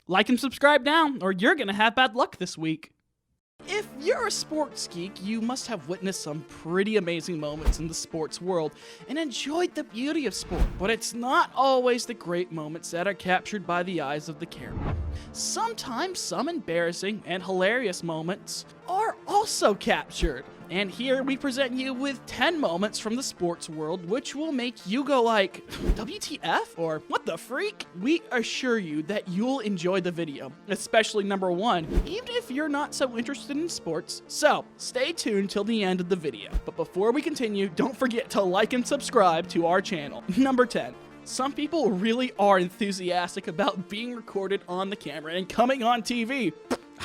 Like and subscribe now, or you're gonna have bad luck this week. If you're a sports geek, you must have witnessed some pretty amazing moments in the sports world and enjoyed the beauty of sport, but it's not always the great moments that are captured by the eyes of the camera. Sometimes some embarrassing and hilarious moments are also captured. And here we present you with 10 moments from the sports world which will make you go like, WTF? Or what the freak? We assure you that you'll enjoy the video, especially number 1, even if you're not so interested in sports. So stay tuned till the end of the video. But before we continue, don't forget to like and subscribe to our channel. Number 10. Some people really are enthusiastic about being recorded on the camera and coming on TV.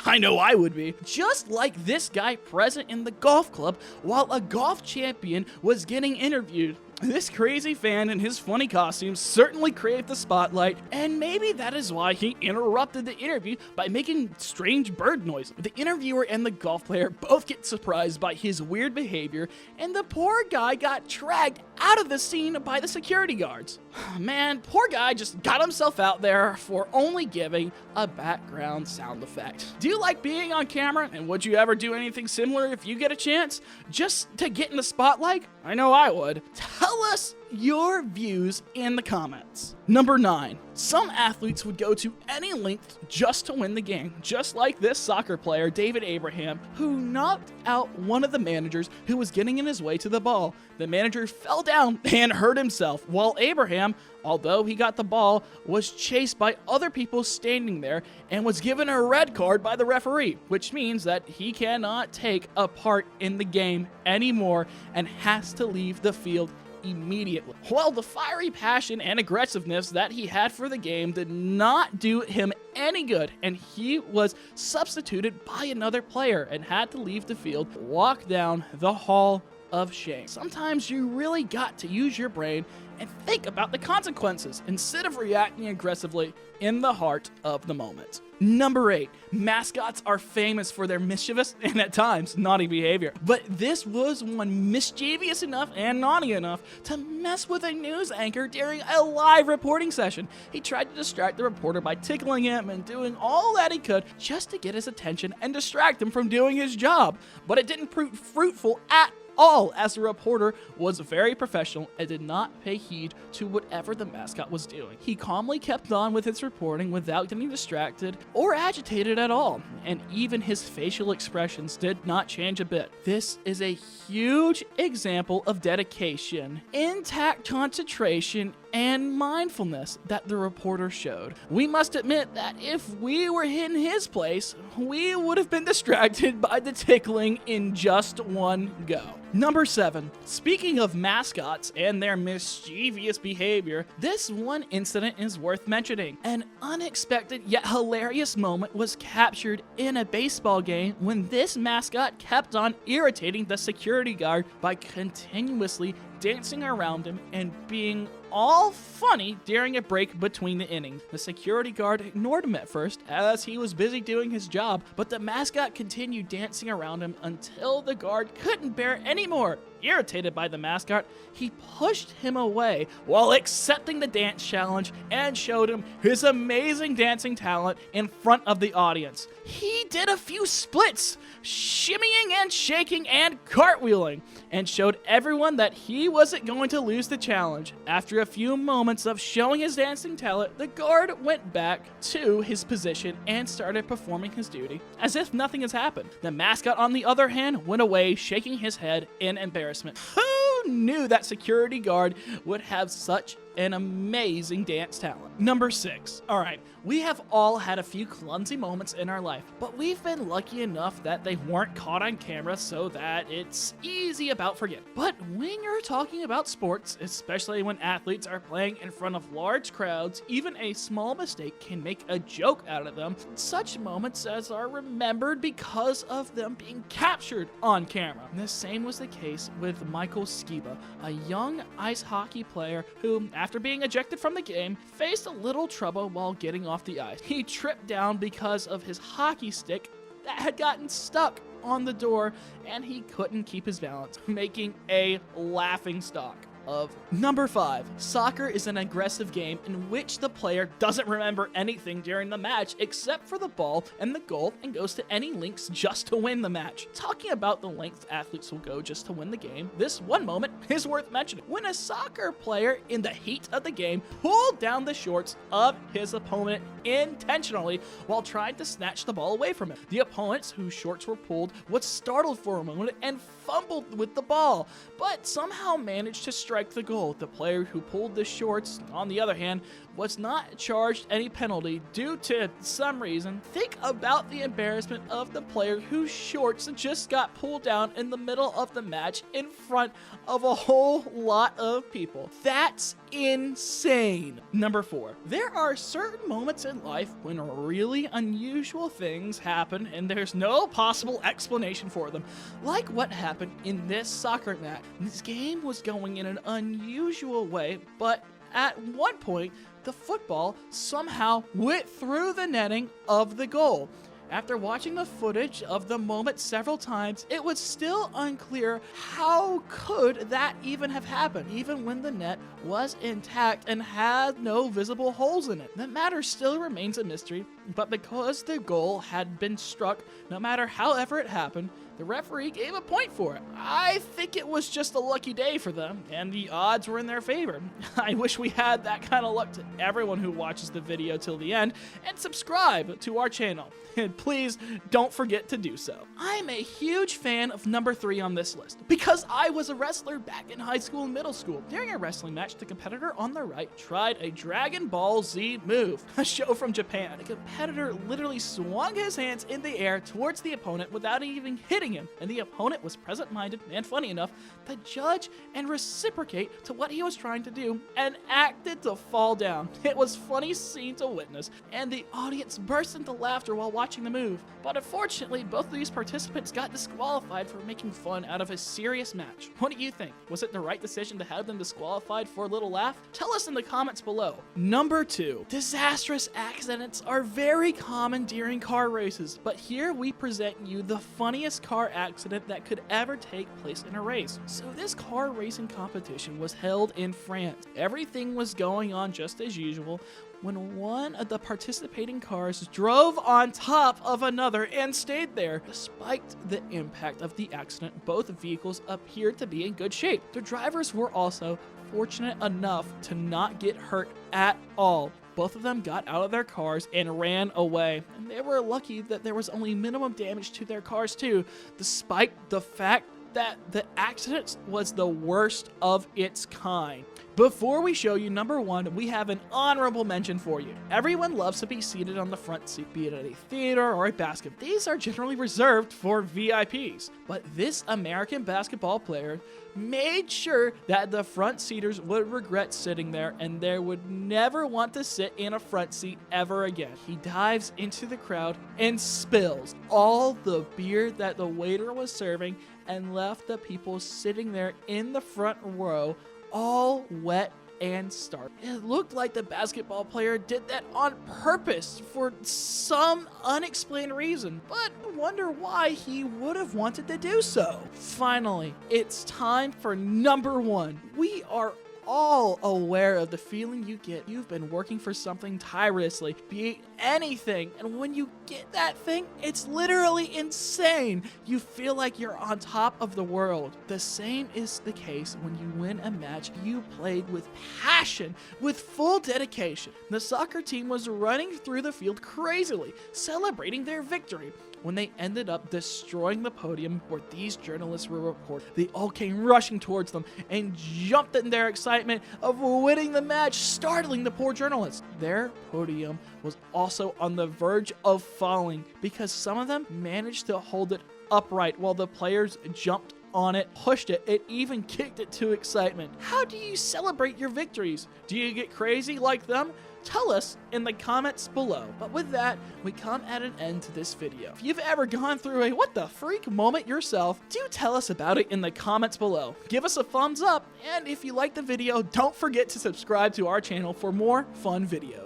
I know I would be. Just like this guy present in the golf club while a golf champion was getting interviewed. This crazy fan in his funny costume certainly craved the spotlight, and maybe that is why he interrupted the interview by making strange bird noise. The interviewer and the golf player both get surprised by his weird behavior, and the poor guy got dragged out of the scene by the security guards. Man, poor guy just got himself out there for only giving a background sound effect. Do you like being on camera, and would you ever do anything similar if you get a chance? Just to get in the spotlight? I know I would. Tell us your views in the comments. Number 9. Some athletes would go to any length just to win the game, just like this soccer player, David Abraham, who knocked out one of the managers who was getting in his way to the ball. The manager fell down and hurt himself, while Abraham, although he got the ball, was chased by other people standing there and was given a red card by the referee, which means that he cannot take a part in the game anymore and has to leave the field immediately. Well, the fiery passion and aggressiveness that he had for the game did not do him any good, and he was substituted by another player and had to leave the field, walk down the hall of shame. Sometimes you really got to use your brain and think about the consequences instead of reacting aggressively in the heart of the moment. Number 8. Mascots are famous for their mischievous and at times naughty behavior, but this was one mischievous enough and naughty enough to mess with a news anchor during a live reporting session. He tried to distract the reporter by tickling him and doing all that he could just to get his attention and distract him from doing his job, but it didn't prove fruitful at all, as the reporter was very professional and did not pay heed to whatever the mascot was doing. He calmly kept on with his reporting without getting distracted or agitated at all, and even his facial expressions did not change a bit. This is a huge example of dedication, intact concentration, and mindfulness that the reporter showed. We must admit that if we were in his place, we would have been distracted by the tickling in just one go. Number 7. Speaking of mascots and their mischievous behavior, this one incident is worth mentioning. An unexpected yet hilarious moment was captured in a baseball game when this mascot kept on irritating the security guard by continuously dancing around him and being all funny during a break between the innings. The security guard ignored him at first as he was busy doing his job, but the mascot continued dancing around him until the guard couldn't bear anymore. Irritated by the mascot, he pushed him away while accepting the dance challenge and showed him his amazing dancing talent in front of the audience. He did a few splits, shimmying and shaking and cartwheeling, and showed everyone that he wasn't going to lose the challenge. After a few moments of showing his dancing talent, the guard went back to his position and started performing his duty as if nothing has happened. The mascot, on the other hand, went away shaking his head in embarrassment. Who knew that security guard would have such an amazing dance talent? Number 6. Alright, we have all had a few clumsy moments in our life, but we've been lucky enough that they weren't caught on camera so that it's easy about forget. But when you're talking about sports, especially when athletes are playing in front of large crowds, even a small mistake can make a joke out of them. Such moments as are remembered because of them being captured on camera. The same was the case with Michael Skiba, a young ice hockey player who, after being ejected from the game, faced a little trouble while getting off the ice. He tripped down because of his hockey stick that had gotten stuck on the door and he couldn't keep his balance, making a laughing stock. of. Number 5. Soccer is an aggressive game in which the player doesn't remember anything during the match except for the ball and the goal and goes to any lengths just to win the match. Talking about the lengths athletes will go just to win the game, this one moment is worth mentioning. When a soccer player in the heat of the game pulled down the shorts of his opponent intentionally while trying to snatch the ball away from him. The opponents whose shorts were pulled was startled for a moment and fumbled with the ball, but somehow managed to strike the goal. The player who pulled the shorts, on the other hand, was not charged any penalty due to some reason. Think about the embarrassment of the player whose shorts just got pulled down in the middle of the match in front of a whole lot of people. That's insane. Number 4. There are certain moments in life when really unusual things happen and there's no possible explanation for them. Like what happened in this soccer match. This game was going in an unusual way, but at one point, the football somehow went through the netting of the goal. After watching the footage of the moment several times, it was still unclear how could that even have happened, even when the net was intact and had no visible holes in it. The matter still remains a mystery, but because the goal had been struck, no matter however it happened, the referee gave a point for it. I think it was just a lucky day for them, and the odds were in their favor. I wish we had that kind of luck to everyone who watches the video till the end, and subscribe to our channel. And please don't forget to do so. I'm a huge fan of number 3 on this list, because I was a wrestler back in high school and middle school. During a wrestling match, the competitor on the right tried a Dragon Ball Z move, a show from Japan. The competitor literally swung his hands in the air towards the opponent without even hitting him, and the opponent was present-minded and funny enough to judge and reciprocate to what he was trying to do and acted to fall down. It was a funny scene to witness, and the audience burst into laughter while watching the move. But unfortunately, both of these participants got disqualified for making fun out of a serious match. What do you think? Was it the right decision to have them disqualified for a little laugh? Tell us in the comments below. Number 2. Disastrous accidents are very common during car races, but here we present you the funniest car accident that could ever take place in a race. So this car racing competition was held in France. Everything was going on just as usual when one of the participating cars drove on top of another and stayed there. Despite the impact of the accident, both vehicles appeared to be in good shape. The drivers were also fortunate enough to not get hurt at all. Both of them got out of their cars and ran away. And they were lucky that there was only minimum damage to their cars too, despite the fact that the accident was the worst of its kind. Before we show you number 1, we have an honorable mention for you. Everyone loves to be seated on the front seat, be it at a theater or a basketball. These are generally reserved for VIPs, but this American basketball player made sure that the front seaters would regret sitting there and they would never want to sit in a front seat ever again. He dives into the crowd and spills all the beer that the waiter was serving and left the people sitting there in the front row all wet and starved. It looked like the basketball player did that on purpose for some unexplained reason, but I wonder why he would have wanted to do so. Finally, it's time for number 1. We are all aware of the feeling you get. You've been working for something tirelessly, be it anything, and when you get that thing, it's literally insane. You feel like you're on top of the world. The same is the case when you win a match you played with passion, with full dedication. The soccer team was running through the field crazily, celebrating their victory. When they ended up destroying the podium where these journalists were reporting, they all came rushing towards them and jumped in their excitement of winning the match, startling the poor journalists. Their podium was also on the verge of falling because some of them managed to hold it upright while the players jumped on it, pushed it, and even kicked it to excitement. How do you celebrate your victories? Do you get crazy like them? Tell us in the comments below. But with that, we come at an end to this video. If you've ever gone through a what the freak moment yourself, do tell us about it in the comments below. Give us a thumbs up, and if you like the video, don't forget to subscribe to our channel for more fun videos.